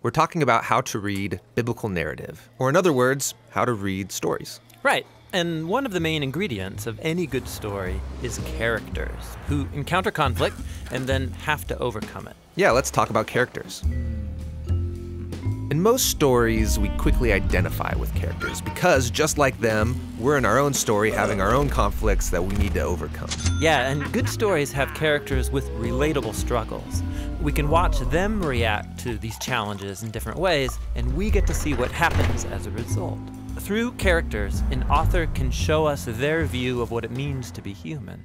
we're talking about how to read biblical narrative, or in other words, how to read stories. Right. And one of the main ingredients of any good story is characters who encounter conflict and then have to overcome it. Yeah, let's talk about characters. In most stories, we quickly identify with characters because, just like them, we're in our own story having our own conflicts that we need to overcome. Yeah, and good stories have characters with relatable struggles. We can watch them react to these challenges in different ways, and we get to see what happens as a result. Through characters, an author can show us their view of what it means to be human.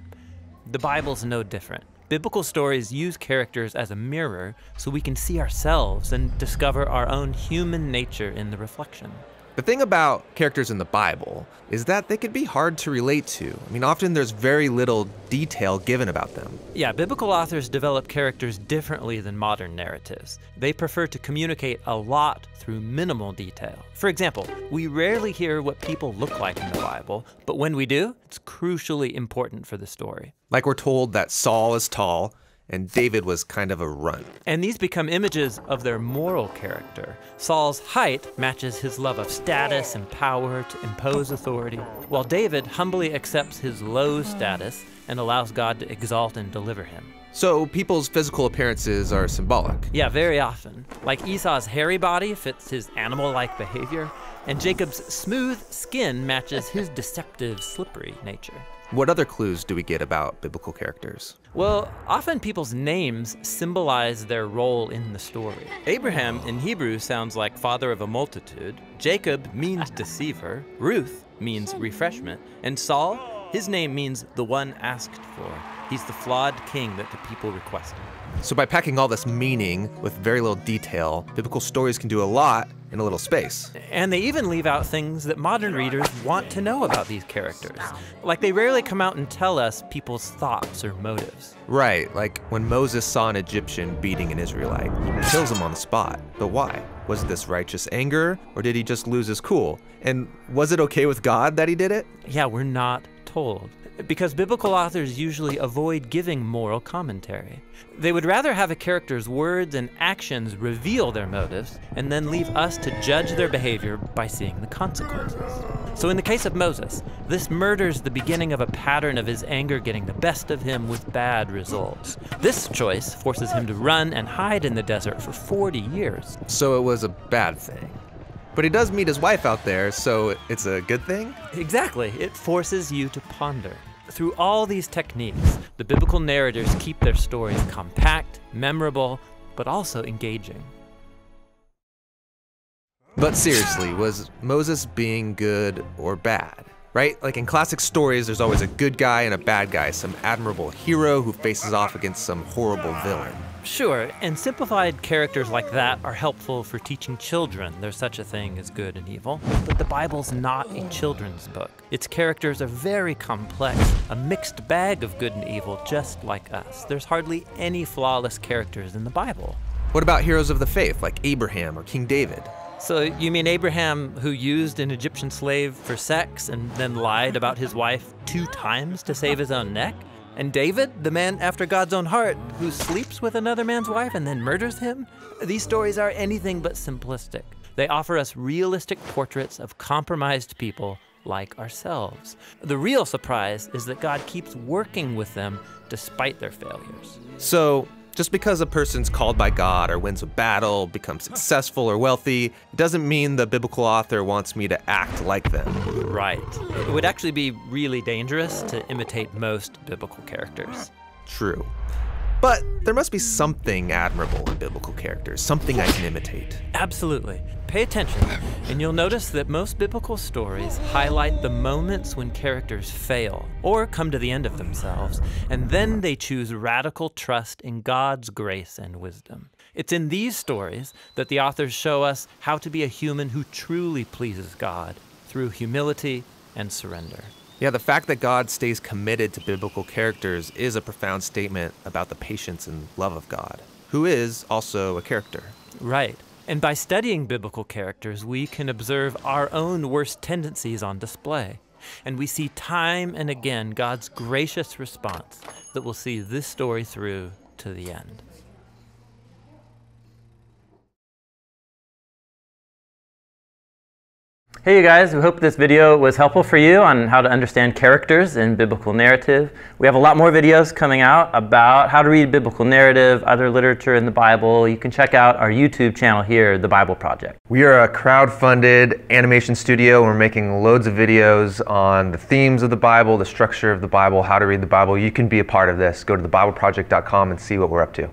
The Bible's no different. Biblical stories use characters as a mirror so we can see ourselves and discover our own human nature in the reflection. The thing about characters in the Bible is that they could be hard to relate to. I mean, often there's very little detail given about them. Yeah, biblical authors develop characters differently than modern narratives. They prefer to communicate a lot through minimal detail. For example, we rarely hear what people look like in the Bible, but when we do, it's crucially important for the story. Like we're told that Saul is tall, and David was kind of a runt. And these become images of their moral character. Saul's height matches his love of status and power to impose authority, while David humbly accepts his low status and allows God to exalt and deliver him. So people's physical appearances are symbolic. Yeah, very often. Like Esau's hairy body fits his animal-like behavior, and Jacob's smooth skin matches his deceptive, slippery nature. What other clues do we get about biblical characters? Well, often people's names symbolize their role in the story. Abraham in Hebrew sounds like father of a multitude. Jacob means deceiver. Ruth means refreshment. And Saul, his name means the one asked for. He's the flawed king that the people requested. So by packing all this meaning with very little detail, biblical stories can do a lot in a little space. And they even leave out things that modern readers want to know about these characters. Like they rarely come out and tell us people's thoughts or motives. Right, like when Moses saw an Egyptian beating an Israelite, he kills him on the spot. But why? Was this righteous anger, or did he just lose his cool? And was it okay with God that he did it? Yeah, we're not told. Because biblical authors usually avoid giving moral commentary. They would rather have a character's words and actions reveal their motives and then leave us to judge their behavior by seeing the consequences. So in the case of Moses, this murder's the beginning of a pattern of his anger getting the best of him with bad results. This choice forces him to run and hide in the desert for 40 years. So it was a bad thing. But he does meet his wife out there, so it's a good thing? Exactly. It forces you to ponder. Through all these techniques, the biblical narrators keep their stories compact, memorable, but also engaging. But seriously, was Moses being good or bad? Right? Like in classic stories, there's always a good guy and a bad guy, some admirable hero who faces off against some horrible villain. Sure, and simplified characters like that are helpful for teaching children there's such a thing as good and evil. But the Bible's not a children's book. Its characters are very complex, a mixed bag of good and evil just like us. There's hardly any flawless characters in the Bible. What about heroes of the faith like Abraham or King David? So you mean Abraham, who used an Egyptian slave for sex and then lied about his wife 2 times to save his own neck? And David, the man after God's own heart, who sleeps with another man's wife and then murders him? These stories are anything but simplistic. They offer us realistic portraits of compromised people like ourselves. The real surprise is that God keeps working with them despite their failures. So, just because a person's called by God or wins a battle, becomes successful or wealthy, it doesn't mean the biblical author wants me to act like them. Right. It would actually be really dangerous to imitate most biblical characters. True. But there must be something admirable in biblical characters, something I can imitate. Absolutely. Pay attention, and you'll notice that most biblical stories highlight the moments when characters fail or come to the end of themselves, and then they choose radical trust in God's grace and wisdom. It's in these stories that the authors show us how to be a human who truly pleases God through humility and surrender. Yeah, the fact that God stays committed to biblical characters is a profound statement about the patience and love of God, who is also a character. Right. And by studying biblical characters, we can observe our own worst tendencies on display. And we see time and again God's gracious response that will see this story through to the end. Hey you guys, we hope this video was helpful for you on how to understand characters in biblical narrative. We have a lot more videos coming out about how to read biblical narrative, other literature in the Bible. You can check out our YouTube channel here, The Bible Project. We are a crowd-funded animation studio. We're making loads of videos on the themes of the Bible, the structure of the Bible, how to read the Bible. You can be a part of this. Go to thebibleproject.com and see what we're up to.